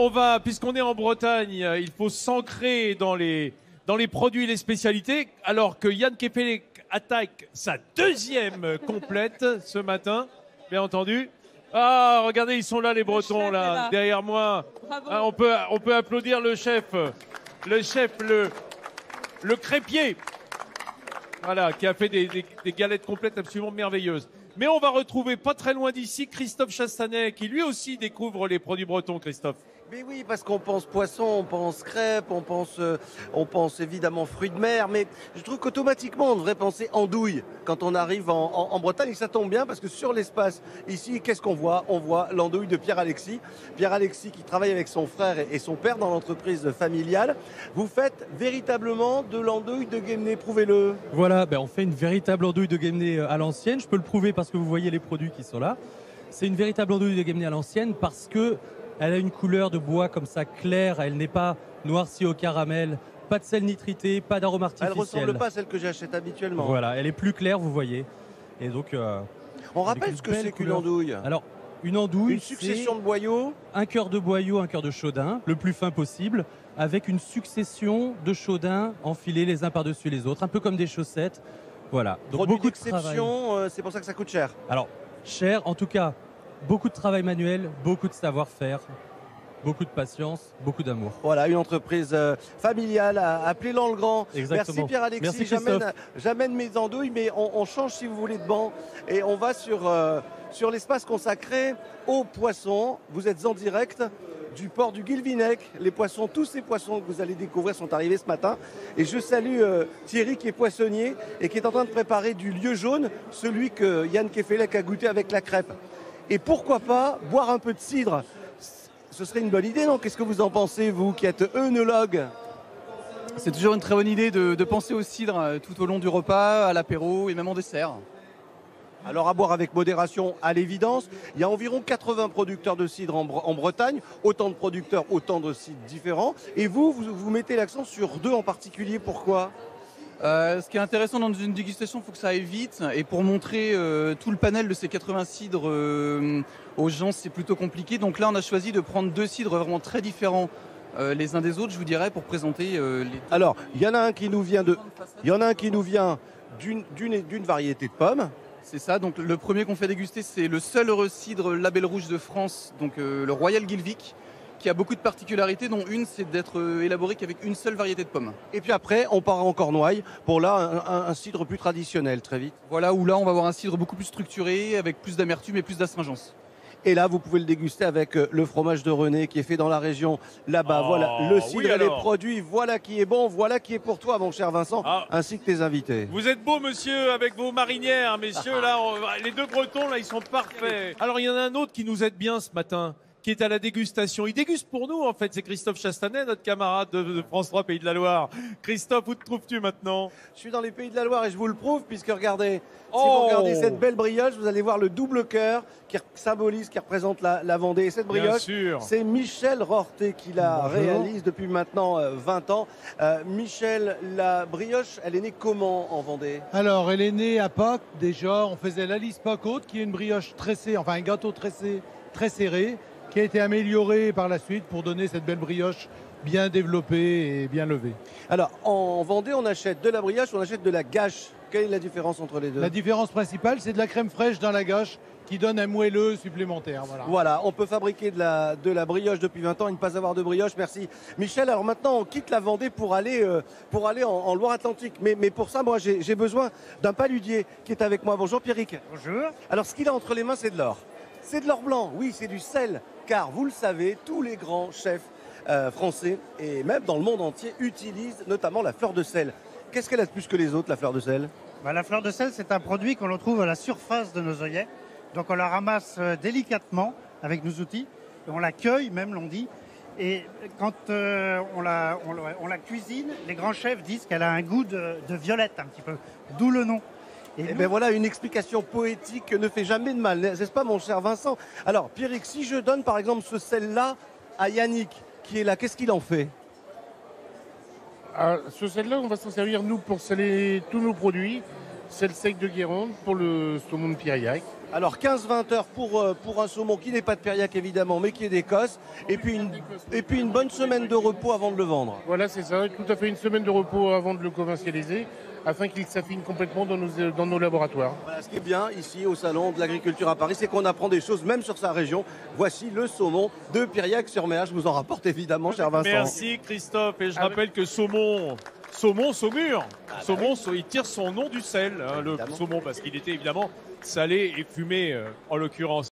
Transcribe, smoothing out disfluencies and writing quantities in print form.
on va, puisqu'on est en Bretagne, il faut s'ancrer dans les produits et les spécialités, alors que Yann Kefelec attaque sa deuxième complète ce matin, bien entendu. Ah, regardez, ils sont là, les Bretons, là, derrière moi. Ah, on peut applaudir le chef, le crépier. Voilà, qui a fait des galettes complètes absolument merveilleuses. Mais on va retrouver pas très loin d'ici Christophe Chastanet, qui lui aussi découvre les produits bretons, Christophe. Mais oui, parce qu'on pense poisson, on pense crêpes, on pense évidemment fruits de mer, mais je trouve qu'automatiquement on devrait penser andouille quand on arrive en Bretagne, et ça tombe bien parce que sur l'espace ici, qu'est-ce qu'on voit? On voit l'andouille de Pierre-Alexis. Pierre-Alexis qui travaille avec son frère et son père dans l'entreprise familiale. Vous faites véritablement de l'andouille de Guémené, prouvez-le. Voilà, on fait une véritable andouille de Guémené à l'ancienne. Je peux le prouver parce que vous voyez les produits qui sont là. C'est une véritable andouille de Guémené à l'ancienne parce que elle a une couleur de bois comme ça claire, elle n'est pas noircie au caramel, pas de sel nitrité, pas d'arôme artificiel. Elle ressemble pas à celle que j'achète habituellement. Voilà, elle est plus claire, vous voyez. Et donc, on rappelle ce que c'est qu'une andouille. Alors, une andouille, une succession de boyaux. Un cœur de boyau, un cœur de chaudin, le plus fin possible, avec une succession de chaudins enfilés les uns par-dessus les autres, un peu comme des chaussettes. Voilà. Donc produit beaucoup de travail. d'exception, c'est pour ça que ça coûte cher. Alors, cher, en tout cas. Beaucoup de travail manuel, beaucoup de savoir-faire, beaucoup de patience, beaucoup d'amour. Voilà, une entreprise familiale à Plélan-le-Grand. Exactement. Merci Pierre-Alexis. J'amène mes andouilles, mais on change si vous voulez de banc. Et on va sur l'espace consacré aux poissons. Vous êtes en direct du port du Guilvinec. Les poissons, tous ces poissons que vous allez découvrir sont arrivés ce matin. Et je salue Thierry qui est poissonnier et qui est en train de préparer du lieu jaune, celui que Yann Kefelec a goûté avec la crêpe. Et pourquoi pas boire un peu de cidre? Ce serait une bonne idée, non? Qu'est-ce que vous en pensez, vous qui êtes œnologue? C'est toujours une très bonne idée de penser au cidre tout au long du repas, à l'apéro et même en dessert. Alors à boire avec modération, à l'évidence. Il y a environ 80 producteurs de cidre en Bretagne, autant de producteurs, autant de cidres différents. Et vous mettez l'accent sur deux en particulier, pourquoi? Ce qui est intéressant dans une dégustation, il faut que ça aille vite. Et pour montrer tout le panel de ces 80 cidres aux gens, c'est plutôt compliqué. Donc là, on a choisi de prendre deux cidres vraiment très différents les uns des autres, je vous dirais, pour présenter les... Alors, il y en a un qui nous vient d'une variété de pommes. C'est ça, donc le premier qu'on fait déguster, c'est le seul heureux cidre label rouge de France, donc le Royal Guilvic, qui a beaucoup de particularités, dont une, c'est d'être élaboré qu'avec une seule variété de pommes. Et puis après, on part en Cornouailles pour là un cidre plus traditionnel, très vite. Voilà, où là, on va avoir un cidre beaucoup plus structuré, avec plus d'amertume et plus d'astringence. Et là, vous pouvez le déguster avec le fromage de René qui est fait dans la région là-bas. Voilà, le cidre et les produits. Voilà qui est bon, voilà qui est pour toi, mon cher Vincent, ainsi que tes invités. Vous êtes beau, monsieur, avec vos marinières, messieurs. Là, les deux Bretons, là, ils sont parfaits. Alors, il y en a un autre qui nous aide bien ce matin, qui est à la dégustation. Il déguste pour nous, en fait. C'est Christophe Chastanet, notre camarade de France 3 Pays de la Loire. Christophe, où te trouves-tu maintenant? Je suis dans les Pays de la Loire et je vous le prouve, puisque regardez, si vous regardez cette belle brioche, vous allez voir le double cœur qui symbolise, qui représente la Vendée. Et cette brioche, c'est Michel Rorté qui la réalise depuis maintenant 20 ans. Michel, la brioche, elle est née comment en Vendée? Alors, elle est née à Pâques, déjà. On faisait l'Alice Pâques haute, qui est une brioche tressée, enfin un gâteau tressé, très serré, qui a été amélioré par la suite pour donner cette belle brioche bien développée et bien levée. Alors, en Vendée, on achète de la brioche, on achète de la gâche. Quelle est la différence entre les deux? La différence principale, c'est de la crème fraîche dans la gâche qui donne un moelleux supplémentaire. Voilà, on peut fabriquer de la brioche depuis 20 ans et ne pas avoir de brioche. Merci. Michel, alors maintenant, on quitte la Vendée pour aller en Loire-Atlantique. Mais pour ça, moi, j'ai besoin d'un paludier qui est avec moi. Bonjour Pierrick. Bonjour. Alors, ce qu'il a entre les mains, c'est de l'or. C'est de l'or blanc, oui, c'est du sel. Car, vous le savez, tous les grands chefs français et même dans le monde entier utilisent notamment la fleur de sel. Qu'est-ce qu'elle a de plus que les autres, la fleur de sel? La fleur de sel, c'est un produit qu'on retrouve à la surface de nos œillets. Donc on la ramasse délicatement avec nos outils. Et on la cueille, même l'on dit. Et quand on la cuisine, les grands chefs disent qu'elle a un goût de violette un petit peu. D'où le nom. Et bien voilà, une explication poétique ne fait jamais de mal, n'est-ce pas mon cher Vincent? Alors Pierrick, si je donne par exemple ce sel-là à Yannick, qui est là, qu'est-ce qu'il en fait? Ce sel-là, on va s'en servir nous pour saler tous nos produits. Sel sec de Guérande pour le saumon de Piriac. Alors 15-20 heures pour un saumon qui n'est pas de Périac évidemment, mais qui est d'Écosse. Et puis une bonne semaine de repos avant de le vendre. Voilà, c'est ça, tout à fait une semaine de repos avant de le commercialiser, afin qu'il s'affine complètement dans nos laboratoires. Voilà, ce qui est bien ici au Salon de l'Agriculture à Paris, c'est qu'on apprend des choses même sur sa région. Voici le saumon de Piriac-sur-Mer. Je vous en rapporte évidemment, cher Vincent. Merci Christophe. Et je rappelle que saumon, saumur. Saumon, il tire son nom du sel, hein, le saumon, parce qu'il était évidemment salé et fumé en l'occurrence.